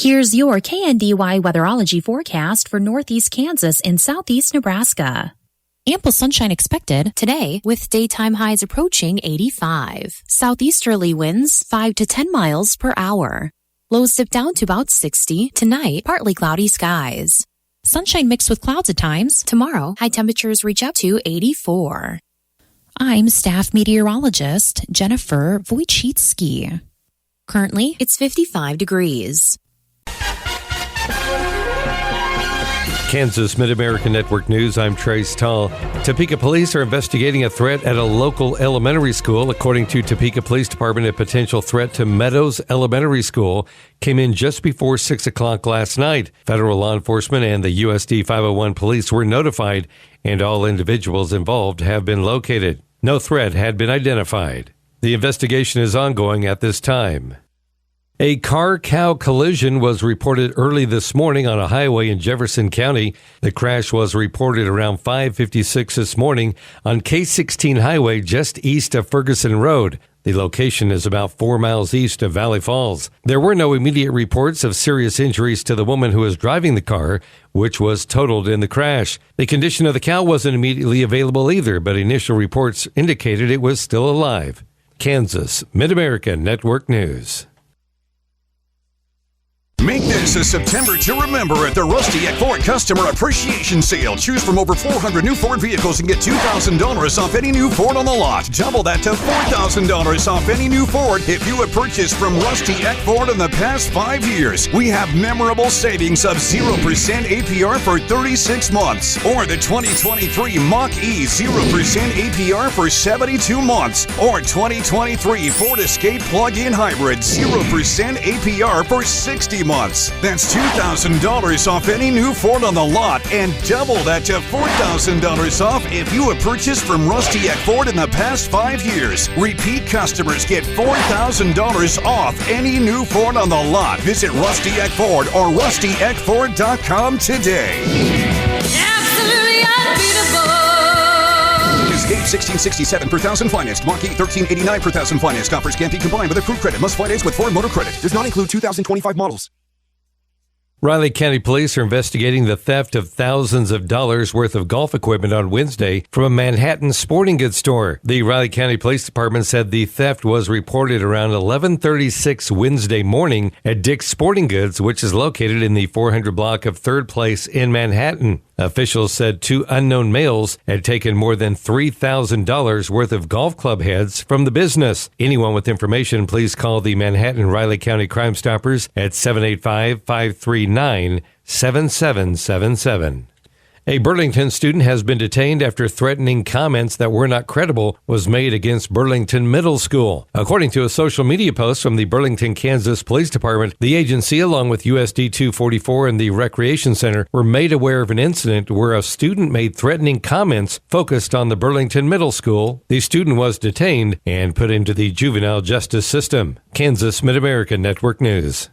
Here's your KNDY weatherology forecast for northeast Kansas and southeast Nebraska. Ample sunshine expected today with daytime highs approaching 85. Southeasterly winds 5 to 10 miles per hour. Lows dip down to about 60. Tonight, partly cloudy skies. Sunshine mixed with clouds at times. Tomorrow, high temperatures reach up to 84. I'm staff meteorologist Jennifer Wojcicki. Currently, it's 55 degrees. Kansas Mid-American Network News, I'm Trace Tall. Topeka police are investigating a threat at a local elementary school. According to Topeka Police Department, a potential threat to Meadows Elementary School came in just before 6 o'clock last night. Federal law enforcement and the USD 501 police were notified, and all individuals involved have been located. No threat had been identified. The investigation is ongoing at this time. A car-cow collision was reported early this morning on a highway in Jefferson County. The crash was reported around 5:56 this morning on K16 highway just east of Ferguson Road. The location is about 4 miles east of Valley Falls. There were no immediate reports of serious injuries to the woman who was driving the car, which was totaled in the crash. The condition of the cow wasn't immediately available either, but initial reports indicated it was still alive. Kansas Mid-American Network News. Make this a September to remember at the Rusty at Ford Customer Appreciation Sale. Choose from over 400 new Ford vehicles and get $2,000 off any new Ford on the lot. Double that to $4,000 off any new Ford if you have purchased from Rusty at Ford in the past 5 years. We have memorable savings of 0% APR for 36 months. Or the 2023 Mach-E 0% APR for 72 months. Or 2023 Ford Escape Plug-in Hybrid 0% APR for 60 months. That's $2,000 off any new Ford on the lot and double that to $4,000 off if you have purchased from Rusty at Ford in the past 5 years. Repeat customers get $4,000 off any new Ford on the lot. Visit Rusty at Ford or RustyAtFord.com today. Absolutely unbeatable. Escape 1667 per thousand financed. Mach-E 1389 per thousand financed. Offers can't be combined with accrued credit. Must finance with Ford Motor Credit. Does not include 2025 models. Riley County Police are investigating the theft of thousands of dollars worth of golf equipment on Wednesday from a Manhattan sporting goods store. The Riley County Police Department said the theft was reported around 11:36 Wednesday morning at Dick's Sporting Goods, which is located in the 400 block of 3rd Place in Manhattan. Officials said 2 unknown males had taken more than $3,000 worth of golf club heads from the business. Anyone with information, please call the Manhattan Riley County Crime Stoppers at 785-539-7777. A Burlington student has been detained after threatening comments that were not credible was made against Burlington Middle School. According to a social media post from the Burlington, Kansas Police Department, the agency, along with USD 244 and the Recreation Center, were made aware of an incident where a student made threatening comments focused on the Burlington Middle School. The student was detained and put into the juvenile justice system. Kansas Mid-American Network News.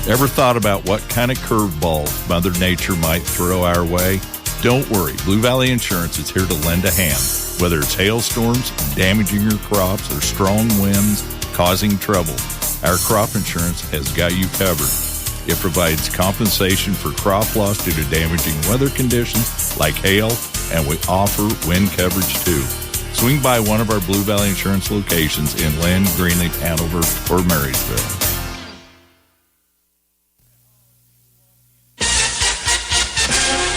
Ever thought about what kind of curveball Mother Nature might throw our way? Don't worry, Blue Valley Insurance is here to lend a hand. Whether it's hailstorms damaging your crops or strong winds causing trouble, our crop insurance has got you covered. It provides compensation for crop loss due to damaging weather conditions like hail, and we offer wind coverage too. Swing by one of our Blue Valley Insurance locations in Lynn, Greenleaf, Hanover, or Marysville.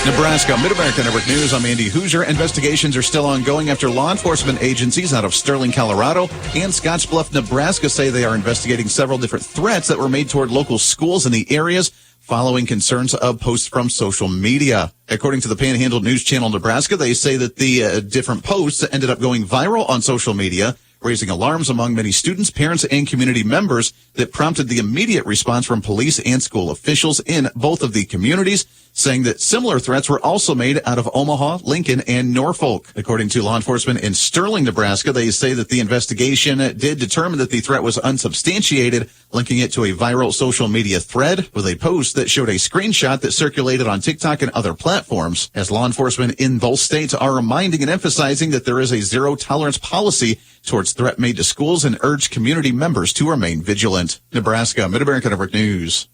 Nebraska Mid-American Network News. I'm Andy Hoosier. Investigations are still ongoing after law enforcement agencies out of Sterling, Colorado and Scottsbluff, Nebraska say they are investigating several different threats that were made toward local schools in the areas following concerns of posts from social media. According to the Panhandle News Channel Nebraska, they say that the different posts ended up going viral on social media, raising alarms among many students, parents, and community members that prompted the immediate response from police and school officials in both of the communities, saying that similar threats were also made out of Omaha, Lincoln, and Norfolk. According to law enforcement in Sterling, Nebraska, they say that the investigation did determine that the threat was unsubstantiated, linking it to a viral social media thread with a post that showed a screenshot that circulated on TikTok and other platforms, as law enforcement in both states are reminding and emphasizing that there is a zero-tolerance policy towards threat made to schools and urge community members to remain vigilant. Nebraska Mid-American Network News.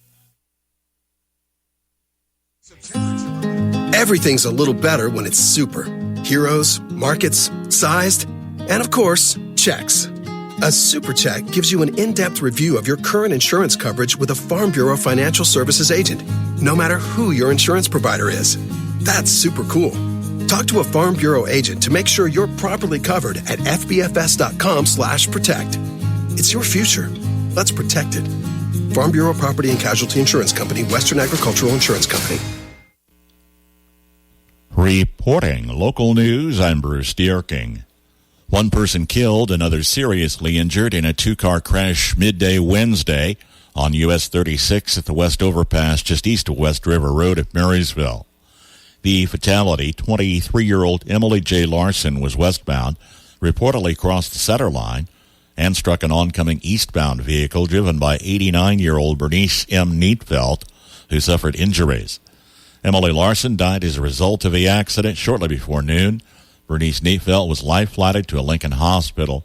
Everything's a little better when it's super. Heroes, markets, sized, and of course, checks. A super check gives you an in-depth review of your current insurance coverage with a Farm Bureau Financial Services agent, no matter who your insurance provider is. That's super cool. Talk to a Farm Bureau agent to make sure you're properly covered at fbfs.com/protect. It's your future. Let's protect it. Farm Bureau Property and Casualty Insurance Company, Western Agricultural Insurance Company. Reporting local news, I'm Bruce Dierking. One person killed and others seriously injured in a two-car crash midday Wednesday on US 36 at the West Overpass just east of West River Road at Marysville. The fatality, 23-year-old Emily J. Larson, was westbound, reportedly crossed the center line, and struck an oncoming eastbound vehicle driven by 89-year-old Bernice M. Neatfeld, who suffered injuries. Emily Larson died as a result of the accident shortly before noon. Bernice Neatfeld was life-flighted to a Lincoln hospital.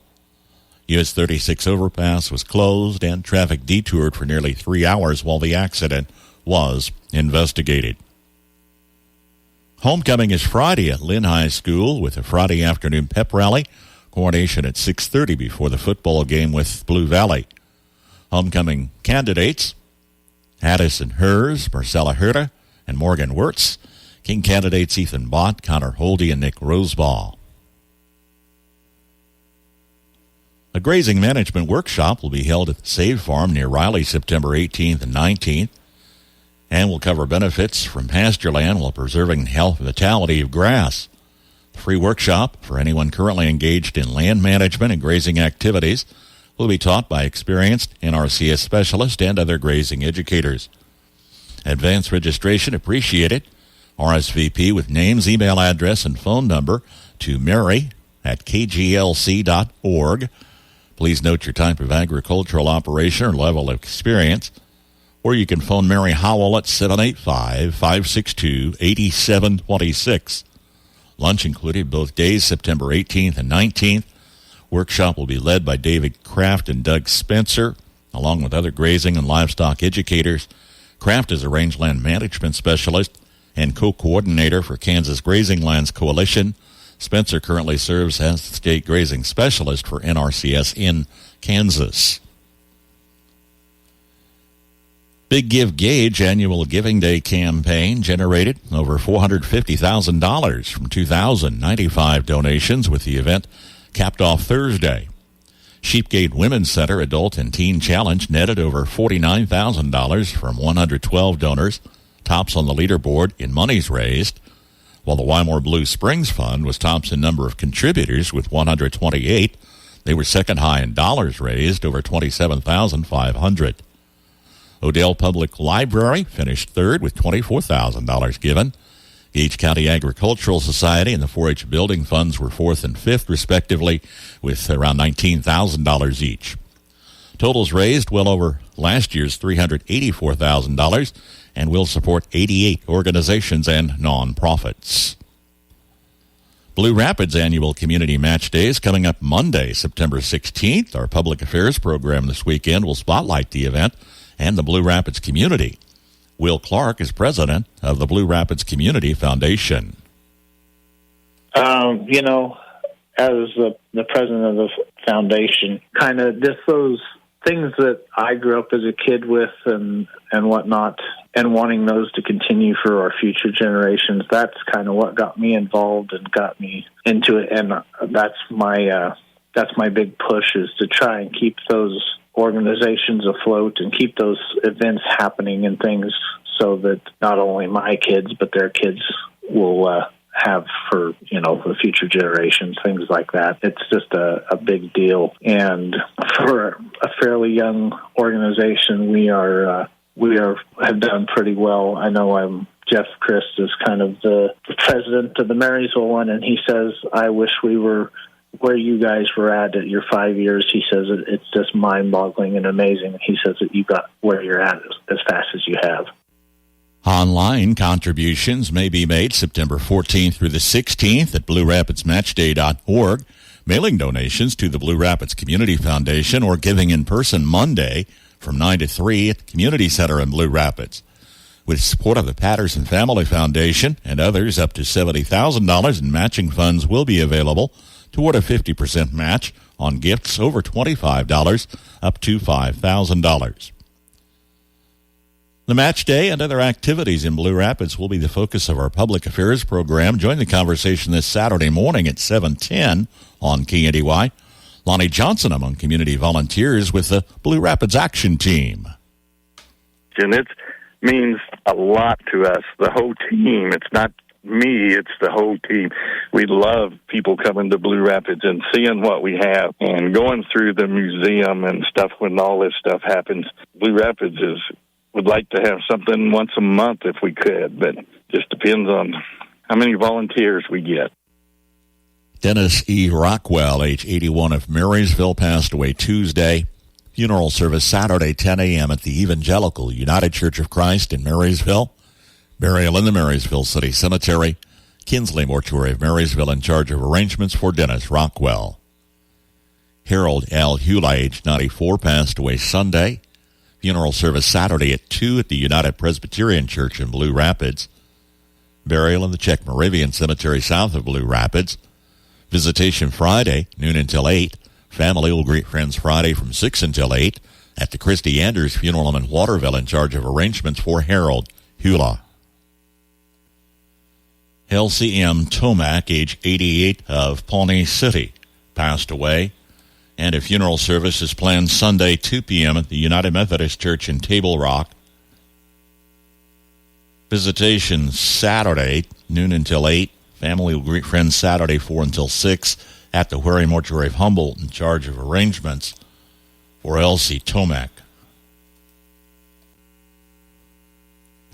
US 36 overpass was closed and traffic detoured for nearly 3 hours while the accident was investigated. Homecoming is Friday at Lynn High School with a Friday afternoon pep rally. Coronation at 6:30 before the football game with Blue Valley. Homecoming candidates: Addison Hers, Marcella Herta, and Morgan Wirtz. King candidates Ethan Bott, Connor Holdy, and Nick Roseball. A grazing management workshop will be held at the Save Farm near Riley September 18th and 19th and will cover benefits from pasture land while preserving the health and vitality of grass. The free workshop for anyone currently engaged in land management and grazing activities will be taught by experienced NRCS specialists and other grazing educators. Advance registration appreciated. RSVP with names, email address, and phone number to mary@kglc.org. Please note your type of agricultural operation or level of experience. Or you can phone Mary Howell at 785-562-8726. Lunch included both days, September 18th and 19th. Workshop will be led by David Kraft and Doug Spencer, along with other grazing and livestock educators. Kraft is a rangeland management specialist and co-coordinator for Kansas Grazing Lands Coalition. Spencer currently serves as the state grazing specialist for NRCS in Kansas. Big Give Gauge annual Giving Day campaign generated over $450,000 from 2,095 donations, with the event capped off Thursday. Sheepgate Women's Center Adult and Teen Challenge netted over $49,000 from 112 donors, tops on the leaderboard in monies raised, while the Wymore Blue Springs Fund was tops in number of contributors with 128. They were second high in dollars raised, over $27,500. Odell Public Library finished third with $24,000 given. Gage County Agricultural Society and the 4-H Building Funds were fourth and fifth, respectively, with around $19,000 each. Totals raised well over last year's $384,000 and will support 88 organizations and nonprofits. Blue Rapids Annual Community Match Day is coming up Monday, September 16th. Our public affairs program this weekend will spotlight the event and the Blue Rapids community. Will Clark is president of the Blue Rapids Community Foundation. As the president of the foundation, kind of just those things that I grew up as a kid with and whatnot, and wanting those to continue for our future generations. That's kind of what got me involved and got me into it, and that's my big push, is to try and keep those organizations afloat and keep those events happening and things, so that not only my kids but their kids will have for the future generations, things like that. It's just a big deal, and for a fairly young organization, we have done pretty well. I know Jeff Christ is kind of the president of the Marysville one, and he says, I wish we were where you guys were at your 5 years. He says it's just mind-boggling and amazing. He says that you got where you're at as fast as you have. Online contributions may be made September 14th through the 16th at BlueRapidsMatchday.org, mailing donations to the Blue Rapids Community Foundation, or giving in person Monday from 9 to 3 at the Community Center in Blue Rapids. With support of the Patterson Family Foundation and others, up to $70,000 in matching funds will be available toward a 50% match on gifts over $25 up to $5,000. The match day and other activities in Blue Rapids will be the focus of our public affairs program. Join the conversation this Saturday morning at 7:10 on KNDY. Lonnie Johnson among community volunteers with the Blue Rapids Action Team. And it means a lot to us, the whole team. It's not me, it's the whole team. We love people coming to Blue Rapids and seeing what we have and going through the museum and stuff when all this stuff happens. Blue Rapids would like to have something once a month if we could, but just depends on how many volunteers we get. Dennis E. Rockwell, age 81 of Marysville, passed away Tuesday. Funeral service Saturday, 10 a.m. at the Evangelical United Church of Christ in Marysville. Burial in the Marysville City Cemetery. Kinsley Mortuary of Marysville in charge of arrangements for Dennis Rockwell. Harold L. Hula, age 94, passed away Sunday. Funeral service Saturday at 2 at the United Presbyterian Church in Blue Rapids. Burial in the Czech Moravian Cemetery south of Blue Rapids. Visitation Friday, noon until 8. Family will greet friends Friday from 6 until 8 at the Christy Anders Funeral Home in Waterville in charge of arrangements for Harold Hula. LCM Tomac, age 88 of Pawnee City, passed away. And a funeral service is planned Sunday, 2 p.m. at the United Methodist Church in Table Rock. Visitation Saturday, noon until 8. Family will greet friends Saturday, 4 until 6 at the Wherry Mortuary of Humboldt in charge of arrangements for Elsie Tomac.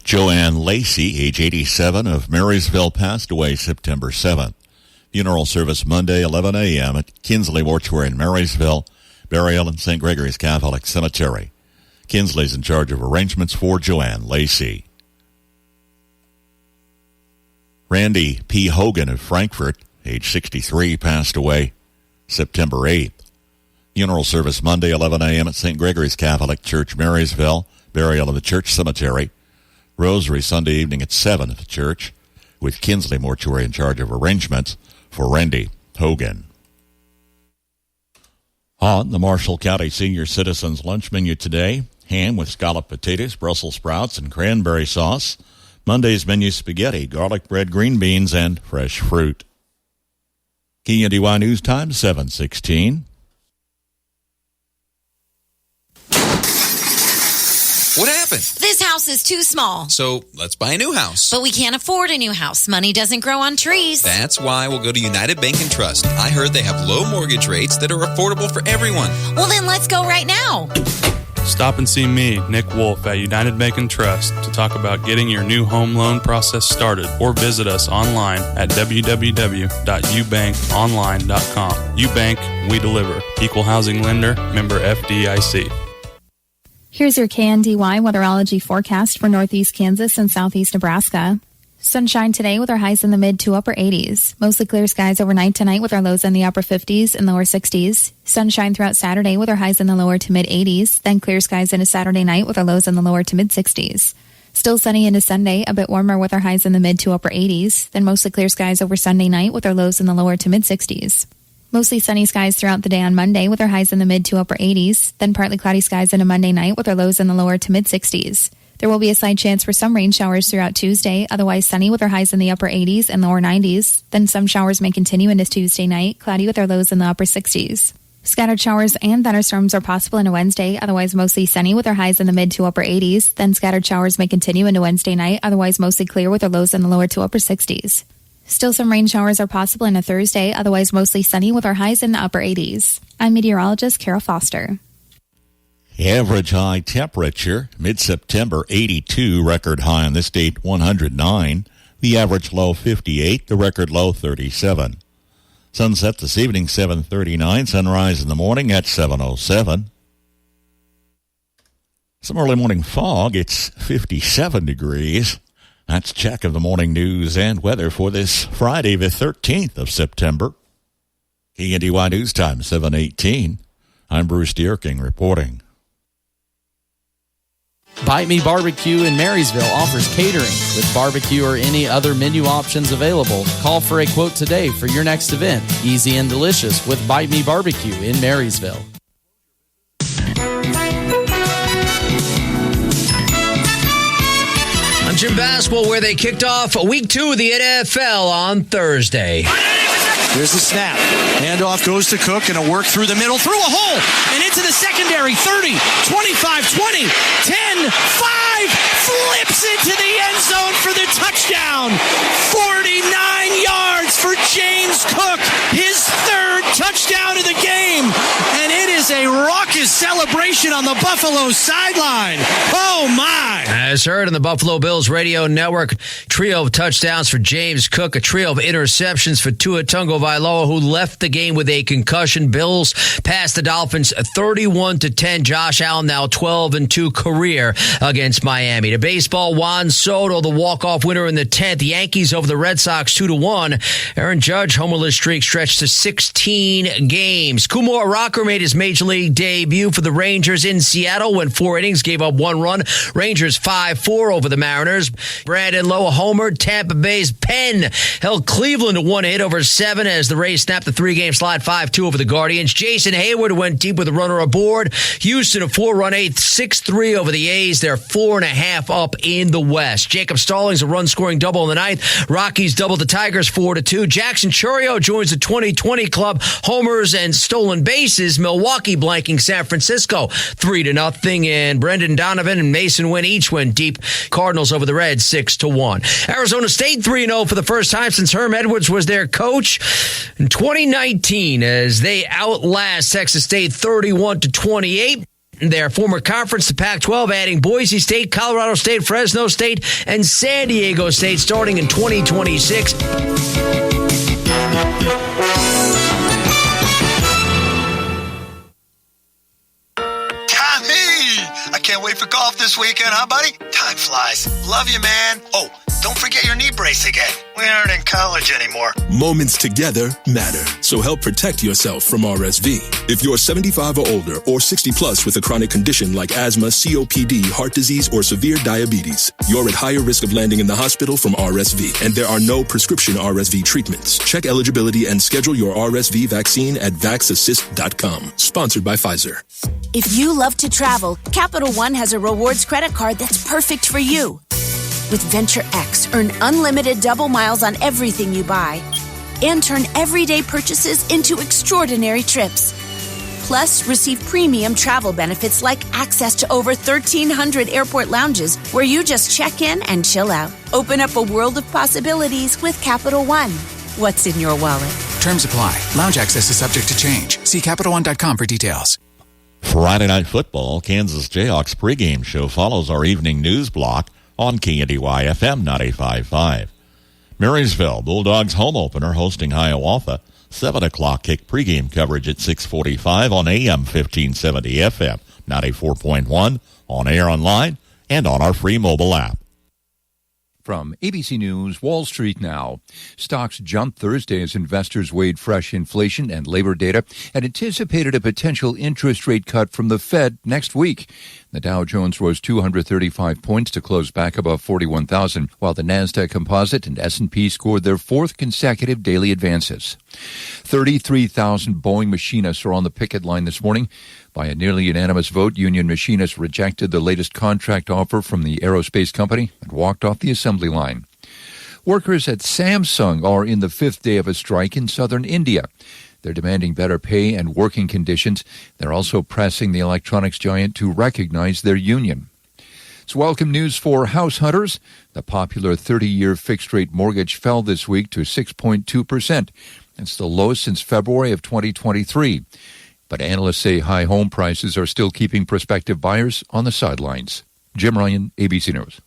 Joanne Lacey, age 87 of Marysville, passed away September 7th. Funeral service Monday, 11 a.m. at Kinsley Mortuary in Marysville. Burial in St. Gregory's Catholic Cemetery. Kinsley's in charge of arrangements for Joanne Lacey. Randy P. Hogan of Frankfort, age 63, passed away September 8th. Funeral service Monday, 11 a.m. at St. Gregory's Catholic Church, Marysville. Burial in the church cemetery. Rosary Sunday evening at 7 at the church, with Kinsley Mortuary in charge of arrangements for Randy Hogan. On the Marshall County Senior Citizens Lunch Menu today, ham with scalloped potatoes, Brussels sprouts, and cranberry sauce. Monday's menu, spaghetti, garlic bread, green beans, and fresh fruit. KNDY News Time, 7:16. What happened? This house is too small. So let's buy a new house. But we can't afford a new house. Money doesn't grow on trees. That's why we'll go to United Bank and Trust. I heard they have low mortgage rates that are affordable for everyone. Well, then let's go right now. Stop and see me, Nick Wolf, at United Bank and Trust to talk about getting your new home loan process started, or visit us online at www.ubankonline.com. UBank, we deliver. Equal housing lender, member FDIC. Here's your KNDY weatherology forecast for northeast Kansas and southeast Nebraska. Sunshine today with our highs in the mid to upper 80s. Mostly clear skies overnight tonight with our lows in the upper 50s and lower 60s. Sunshine throughout Saturday with our highs in the lower to mid 80s. Then clear skies into Saturday night with our lows in the lower to mid 60s. Still sunny into Sunday, a bit warmer with our highs in the mid to upper 80s. Then mostly clear skies over Sunday night with our lows in the lower to mid 60s. Mostly sunny skies throughout the day on Monday with our highs in the mid to upper 80s. Then partly cloudy skies into Monday night with our lows in the lower to mid 60s. There will be a slight chance for some rain showers throughout Tuesday, otherwise sunny with our highs in the upper 80s and lower 90s. Then some showers may continue into Tuesday night, cloudy with our lows in the upper 60s. Scattered showers and thunderstorms are possible into Wednesday, otherwise mostly sunny with our highs in the mid to upper 80s. Then scattered showers may continue into Wednesday night, otherwise mostly clear with our lows in the lower to upper 60s. Still some rain showers are possible into Thursday, otherwise mostly sunny with our highs in the upper 80s. I'm meteorologist Carol Foster. Average high temperature, mid-September 82, record high on this date 109. The average low 58, the record low 37. Sunset this evening 7:39, sunrise in the morning at 7:07. Some early morning fog, it's 57 degrees. That's a check of the morning news and weather for this Friday, the 13th of September. KNDY News Time, 7:18. I'm Bruce Dierking reporting. Bite Me Barbecue in Marysville offers catering with barbecue or any other menu options available. Call for a quote today for your next event. Easy and delicious with Bite Me Barbecue in Marysville. Jim Basketball, where they kicked off week 2 of the NFL on Thursday. There's the snap. Handoff goes to Cook, and a work through the middle, through a hole, and into the secondary. 30, 25, 20, 10, 5, flips into the end zone for the touchdown. 49 yards for James Cook, his third touchdown of the game. And it is a raucous celebration on the Buffalo sideline. Oh, my. As heard on the Buffalo Bills radio network, trio of touchdowns for James Cook, a trio of interceptions for Tua Tagovailoa, who left the game with a concussion. Bills passed the Dolphins 31-10. Josh Allen now 12-2 career against Miami. To baseball, Juan Soto, the walk-off winner in the 10th. Yankees over the Red Sox 2-1. Aaron Judge, homerless streak stretched to 16 games. Kumar Rocker made his major league debut for the Rangers in Seattle, went 4 innings, gave up 1 run. Rangers 5-4 over the Mariners. Brandon Lowe homered. Tampa Bay's Penn held Cleveland to 1 hit over 7 as the Rays snapped the 3-game slide 5-2 over the Guardians. Jason Hayward went deep with a runner aboard. Houston a 4-run 8th, 6-3 over the A's. They're 4.5 up in the West. Jacob Stallings a run-scoring double in the 9th. Rockies doubled the Tigers 4-2. Jackson Chourio joins the 2020 club. Homers and stolen bases. Milwaukee blanking San Francisco 3-0. And Brendan Donovan and Mason Wynn each went deep. Cardinals over the Reds 6-1. Arizona State 3-0 for the first time since Herm Edwards was their coach in 2019 as they outlast Texas State 31-28. Their former conference, the Pac-12, adding Boise State, Colorado State, Fresno State, and San Diego State starting in 2026. I can't wait for golf this weekend, huh, buddy? Time flies. Love you, man. Oh, don't forget your knee brace again. We aren't in college anymore. Moments together matter, so help protect yourself from RSV. If you're 75 or older or 60 plus with a chronic condition like asthma, COPD, heart disease, or severe diabetes, you're at higher risk of landing in the hospital from RSV, and there are no prescription RSV treatments. Check eligibility and schedule your RSV vaccine at vaxassist.com. Sponsored by Pfizer. If you love to travel, Capital One has a rewards credit card that's perfect for you. With Venture X, earn unlimited double miles on everything you buy and turn everyday purchases into extraordinary trips. Plus, receive premium travel benefits like access to over 1,300 airport lounges where you just check in and chill out. Open up a world of possibilities with Capital One. What's in your wallet? Terms apply. Lounge access is subject to change. See CapitalOne.com for details. Friday Night Football, Kansas Jayhawks pregame show follows our evening news block on KNDY FM 95.5. Marysville Bulldogs home opener hosting Hiawatha. 7 o'clock kick pregame coverage at 6:45 on AM 1570 FM 94.1, on air online, and on our free mobile app. From ABC News, Wall Street now. Stocks jumped Thursday as investors weighed fresh inflation and labor data and anticipated a potential interest rate cut from the Fed next week. The Dow Jones rose 235 points to close back above 41,000, while the Nasdaq Composite and S&P scored their 4th consecutive daily advances. 33,000 Boeing machinists are on the picket line this morning. By a nearly unanimous vote, union machinists rejected the latest contract offer from the aerospace company and walked off the assembly line. Workers at Samsung are in the 5th day of a strike in southern India. They're demanding better pay and working conditions. They're also pressing the electronics giant to recognize their union. It's welcome news for house hunters. The popular 30-year fixed-rate mortgage fell this week to 6.2%. It's the lowest since February of 2023. But analysts say high home prices are still keeping prospective buyers on the sidelines. Jim Ryan, ABC News.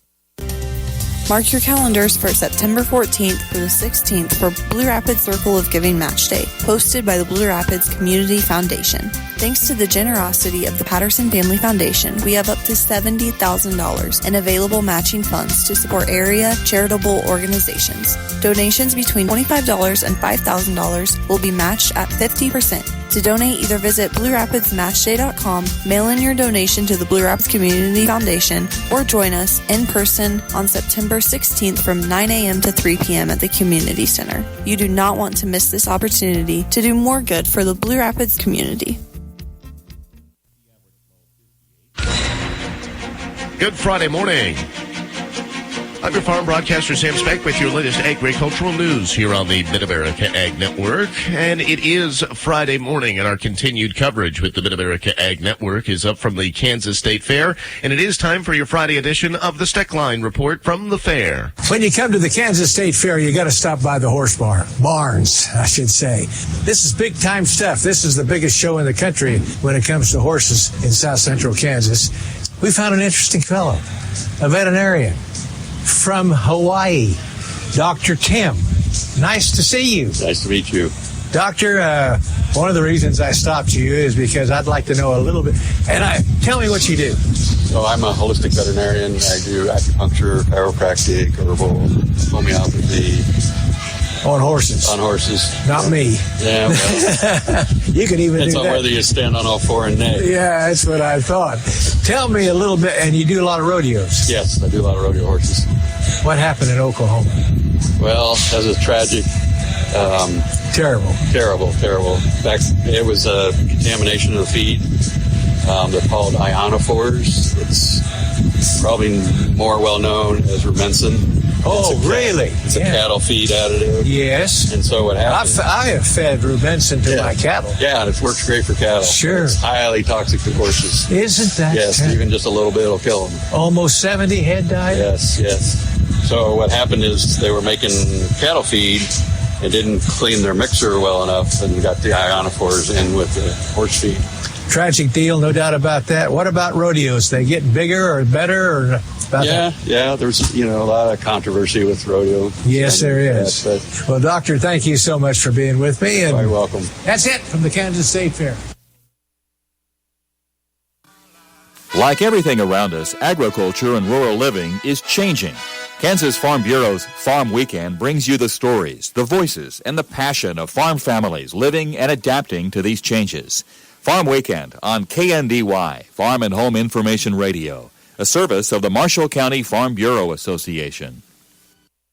Mark your calendars for September 14th through the 16th for Blue Rapids Circle of Giving Match Day, hosted by the Blue Rapids Community Foundation. Thanks to the generosity of the Patterson Family Foundation, we have up to $70,000 in available matching funds to support area charitable organizations. Donations between $25 and $5,000 will be matched at 50%. To donate, either visit BlueRapidsMatchday.com, mail in your donation to the Blue Rapids Community Foundation, or join us in person on September 16th from 9 a.m. to 3 p.m. at the Community Center. You do not want to miss this opportunity to do more good for the Blue Rapids community. Good Friday morning. I'm your farm broadcaster, Sam Speck, with your latest agricultural news here on the Mid-America Ag Network. And it is Friday morning, and our continued coverage with the Mid-America Ag Network is up from the Kansas State Fair. And it is time for your Friday edition of the Steckline Report from the fair. When you come to the Kansas State Fair, you got to stop by the horse barns, I should say. This is big-time stuff. This is the biggest show in the country when it comes to horses in south central Kansas. We found an interesting fellow, a veterinarian from Hawaii, Dr. Tim. Nice to see you. Nice to meet you. Doctor, one of the reasons I stopped you is because I'd like to know a little bit. And tell me what you do. So I'm a holistic veterinarian. I do acupuncture, chiropractic, herbal, homeopathy. On horses. On horses. Not me. Yeah, well. You could even do that. Depends on whether you stand on all four and neck. Yeah, that's what I thought. Tell me a little bit, and you do a lot of rodeos. Yes, I do a lot of rodeo horses. What happened in Oklahoma? Well, that was tragic. Terrible. In fact, it was a contamination of the feed. They're called ionophores. It's probably more well known as rumensin. Oh, really? It's a cattle feed additive. Yes. And so what happens? I have fed rumensin to my cattle. Yeah, and it works great for cattle. Sure. It's highly toxic to horses. Isn't that? Yes, even just a little bit will kill them. Almost 70 head died? Yes. So what happened is they were making cattle feed and didn't clean their mixer well enough and got the ionophores in with the horse feed. Tragic deal, no doubt about that. What about rodeos? They get bigger or better or about that? Yeah, there's a lot of controversy with rodeo. Yes, there is. Well, Doctor, thank you so much for being with me. And you're welcome. That's it from the Kansas State Fair. Like everything around us, agriculture and rural living is changing. Kansas Farm Bureau's Farm Weekend brings you the stories, the voices, and the passion of farm families living and adapting to these changes. Farm Weekend on KNDY, Farm and Home Information Radio, a service of the Marshall County Farm Bureau Association.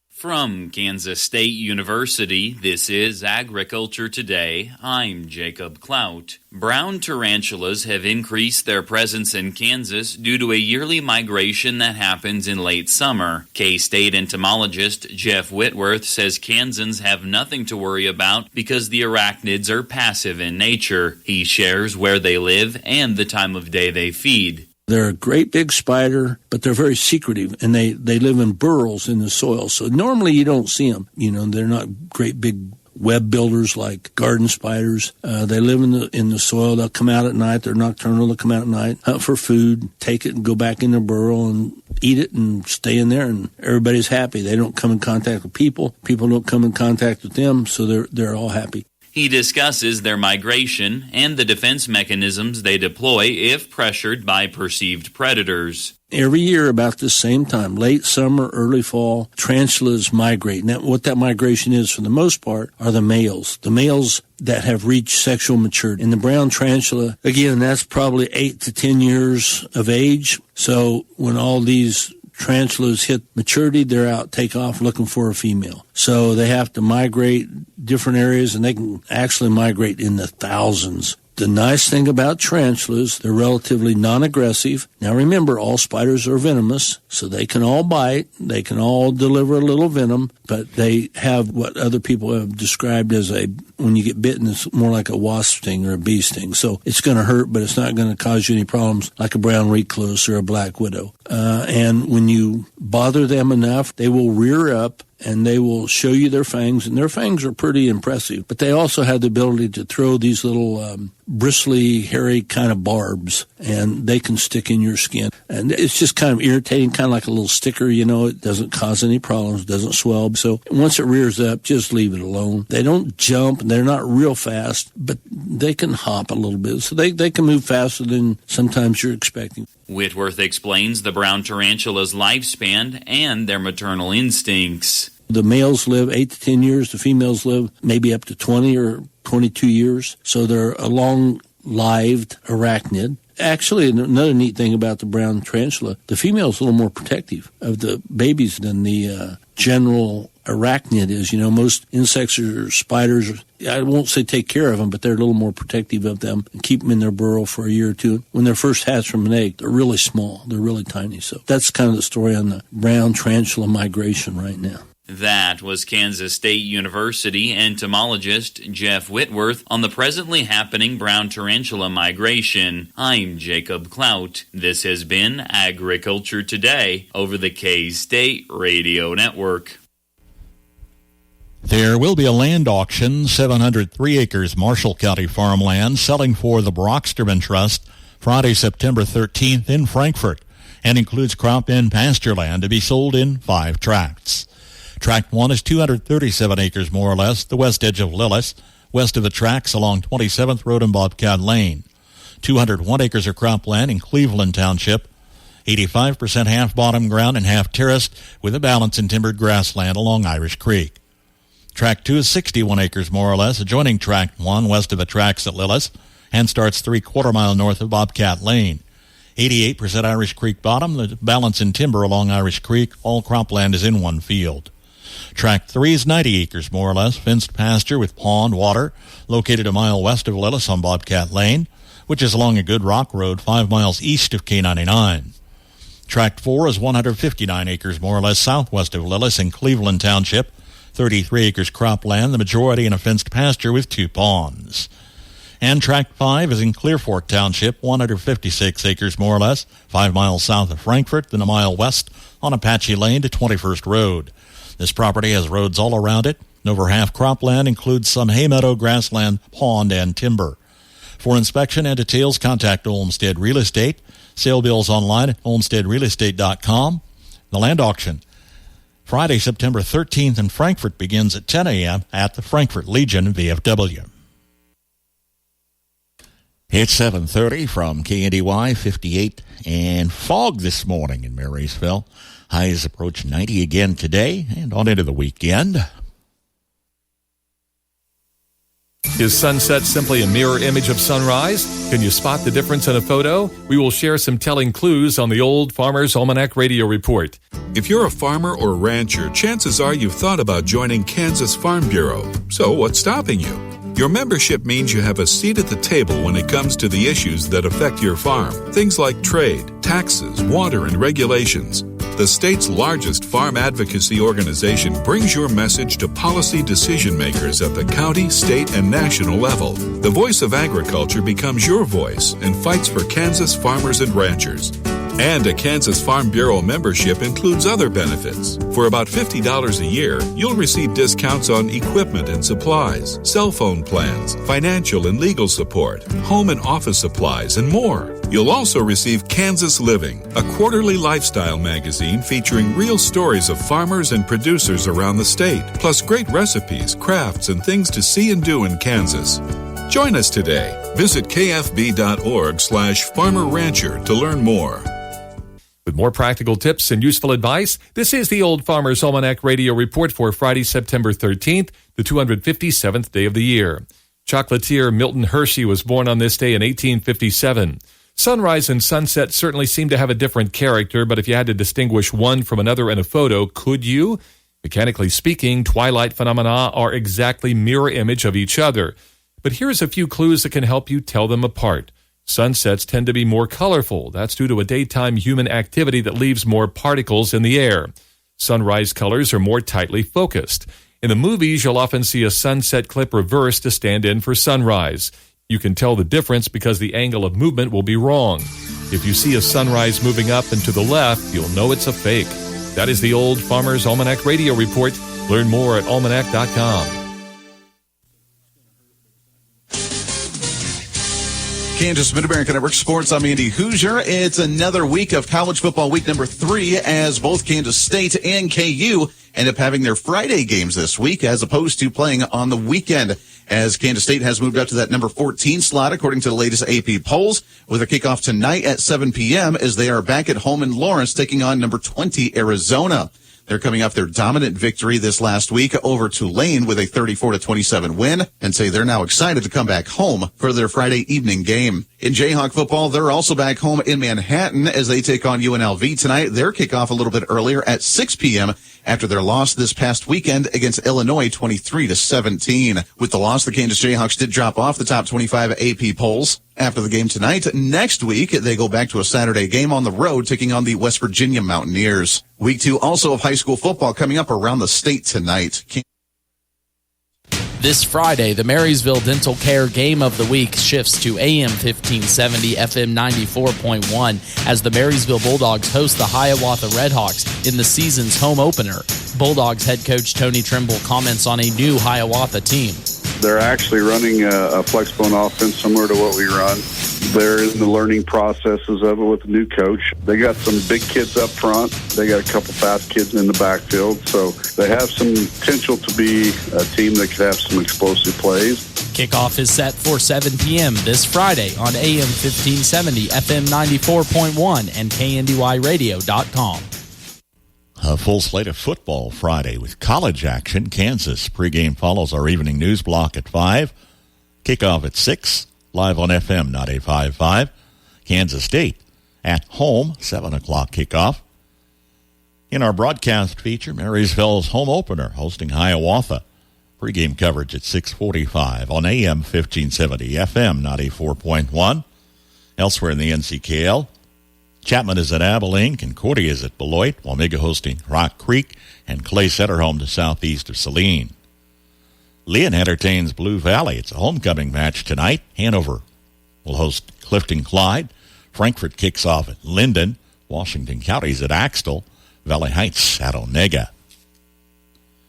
From Kansas State University, this is Agriculture Today. I'm Jacob Clout. Brown tarantulas have increased their presence in Kansas due to a yearly migration that happens in late summer. K-State entomologist Jeff Whitworth says Kansans have nothing to worry about because the arachnids are passive in nature. He shares where they live and the time of day they feed. They're a great big spider, but they're very secretive, and they live in burrows in the soil. So normally you don't see them. They're not great big web builders like garden spiders. They live in the soil. They'll come out at night. They're nocturnal. They'll come out at night, hunt for food, take it and go back in their burrow and eat it and stay in there, and everybody's happy. They don't come in contact with people. People don't come in contact with them, so they're all happy. He discusses their migration and the defense mechanisms they deploy if pressured by perceived predators. Every year about the same time, late summer, early fall, tarantulas migrate. Now, what that migration is for the most part are the males that have reached sexual maturity. And the brown tarantula, again, that's probably 8 to 10 years of age. So when all these tarantulas hit maturity, they're out, take off looking for a female. So they have to migrate different areas, and they can actually migrate in the thousands. The nice thing about tarantulas, they're relatively non-aggressive. Now remember, all spiders are venomous, so they can all bite, they can all deliver a little venom, but they have what other people have described as when you get bitten, it's more like a wasp sting or a bee sting. So it's going to hurt, but it's not going to cause you any problems like a brown recluse or a black widow. And when you bother them enough, they will rear up and they will show you their fangs, and their fangs are pretty impressive. But they also have the ability to throw these little bristly, hairy kind of barbs, and they can stick in your skin. And it's just kind of irritating, kind of like a little sticker, it doesn't cause any problems, doesn't swell. So once it rears up, just leave it alone. They don't jump, they're not real fast, but they can hop a little bit. So they can move faster than sometimes you're expecting. Whitworth explains the brown tarantula's lifespan and their maternal instincts. The males live 8 to 10 years. The females live maybe up to 20 or 22 years. So they're a long-lived arachnid. Actually, another neat thing about the brown tarantula, the female is a little more protective of the babies than the general arachnid is. Most insects or spiders, I won't say take care of them, but they're a little more protective of them and keep them in their burrow for a year or two. When they're first hatched from an egg, they're really small. They're really tiny. So that's kind of the story on the brown tarantula migration right now. That was Kansas State University entomologist Jeff Whitworth on the presently happening brown tarantula migration. I'm Jacob Clout. This has been Agriculture Today over the K-State Radio Network. There will be a land auction, 703 acres Marshall County farmland, selling for the Brocksterman Trust Friday, September 13th in Frankfort, and includes crop and pasture land to be sold in 5 tracts. Tract 1 is 237 acres, more or less, the west edge of Lillis, west of the tracks along 27th Road and Bobcat Lane. 201 acres of cropland in Cleveland Township, 85% half-bottom ground and half-terraced, with a balance in timbered grassland along Irish Creek. Tract 2 is 61 acres, more or less, adjoining Tract 1 west of the tracks at Lillis, and starts 3/4 mile north of Bobcat Lane. 88% Irish Creek bottom, the balance in timber along Irish Creek. All cropland is in one field. Tract 3 is 90 acres, more or less, fenced pasture with pond water, located a mile west of Lillis on Bobcat Lane, which is along a good rock road 5 miles east of K99. Tract 4 is 159 acres, more or less, southwest of Lillis in Cleveland Township, 33 acres cropland, the majority in a fenced pasture with 2 ponds. And Tract 5 is in Clear Fork Township, 156 acres, more or less, 5 miles south of Frankfort, then a mile west on Apache Lane to 21st Road. This property has roads all around it, and over half cropland includes some hay meadow, grassland, pond, and timber. For inspection and details, contact Olmsted Real Estate. Sale bills online at olmstedrealestate.com. The land auction, Friday, September 13th in Frankfort, begins at 10 a.m. at the Frankfort Legion VFW. It's 7:30 from KNDY 58, and fog this morning in Marysville. Highs approach 90 again today and on into the weekend. Is sunset simply a mirror image of sunrise? Can you spot the difference in a photo? We will share some telling clues on the Old Farmer's Almanac Radio Report. If you're a farmer or rancher, chances are you've thought about joining Kansas Farm Bureau. So what's stopping you? Your membership means you have a seat at the table when it comes to the issues that affect your farm. Things like trade, taxes, water, and regulations. The state's largest farm advocacy organization brings your message to policy decision makers at the county, state, and national level. The voice of agriculture becomes your voice and fights for Kansas farmers and ranchers. And a Kansas Farm Bureau membership includes other benefits. For about $50 a year, you'll receive discounts on equipment and supplies, cell phone plans, financial and legal support, home and office supplies, and more. You'll also receive Kansas Living, a quarterly lifestyle magazine featuring real stories of farmers and producers around the state, plus great recipes, crafts, and things to see and do in Kansas. Join us today. Visit kfb.org/farmerrancher to learn more. With more practical tips and useful advice, this is the Old Farmer's Almanac Radio Report for Friday, September 13th, the 257th day of the year. Chocolatier Milton Hershey was born on this day in 1857. Sunrise and sunset certainly seem to have a different character, but if you had to distinguish one from another in a photo, could you? Mechanically speaking, twilight phenomena are exactly mirror image of each other. But here's a few clues that can help you tell them apart. Sunsets tend to be more colorful. That's due to a daytime human activity that leaves more particles in the air. Sunrise colors are more tightly focused. In the movies, you'll often see a sunset clip reversed to stand in for sunrise. You can tell the difference because the angle of movement will be wrong. If you see a sunrise moving up and to the left, you'll know it's a fake. That is the Old Farmer's Almanac Radio Report. Learn more at almanac.com. Kansas Mid-America Network Sports. I'm Andy Hoosier. It's another week of college football, week number 3, as both Kansas State and KU end up having their Friday games this week as opposed to playing on the weekend, as Kansas State has moved up to that number 14 slot according to the latest AP polls, with a kickoff tonight at 7 p.m. as they are back at home in Lawrence taking on number 20 Arizona. They're coming off their dominant victory this last week over Tulane with a 34-27 win and say they're now excited to come back home for their Friday evening game. In Jayhawk football, they're also back home in Manhattan as they take on UNLV tonight. Their kickoff a little bit earlier at 6 p.m. after their loss this past weekend against Illinois 23-17. With the loss, the Kansas Jayhawks did drop off the top 25 AP polls. After the game tonight, next week, they go back to a Saturday game on the road, taking on the West Virginia Mountaineers. Week 2 also of high school football coming up around the state tonight. This Friday, the Marysville Dental Care Game of the Week shifts to AM 1570, FM 94.1 as the Marysville Bulldogs host the Hiawatha Redhawks in the season's home opener. Bulldogs head coach Tony Trimble comments on a new Hiawatha team. They're actually running a flexbone offense similar to what we run. They're in the learning processes of it with the new coach. They got some big kids up front. They got a couple fast kids in the backfield. So they have some potential to be a team that could have some explosive plays. Kickoff is set for 7 p.m. this Friday on AM 1570, FM 94.1, and KNDYradio.com. A full slate of football Friday with college action. Kansas pregame follows our evening news block at 5. Kickoff at 6. Live on FM 98.5. Kansas State at home, 7 o'clock kickoff. In our broadcast feature, Marysville's home opener hosting Hiawatha. Pregame coverage at 6:45 on AM 1570, FM 94.1. Elsewhere in the NCKL, Chapman is at Abilene, Concordia is at Beloit, Wamega hosting Rock Creek, and Clay Center home to southeast of Saline. Leon entertains Blue Valley. It's a homecoming match tonight. Hanover will host Clifton Clyde. Frankfort kicks off at Linden. Washington County's at Axtell. Valley Heights at Onega.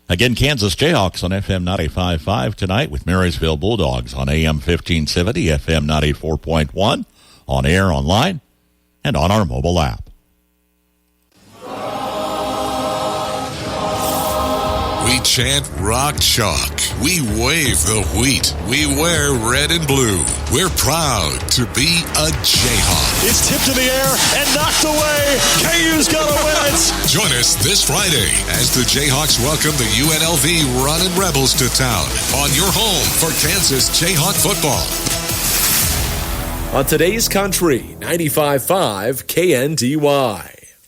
Again, Kansas Jayhawks on FM 95.5 tonight with Marysville Bulldogs on AM 1570, FM 94.1, on air, online, and on our mobile app. We chant Rock Chalk. We wave the wheat. We wear red and blue. We're proud to be a Jayhawk. It's tipped in the air and knocked away. KU's going to win it. Join us this Friday as the Jayhawks welcome the UNLV Runnin' Rebels to town on your home for Kansas Jayhawk football. On today's country, 95.5 KNDY.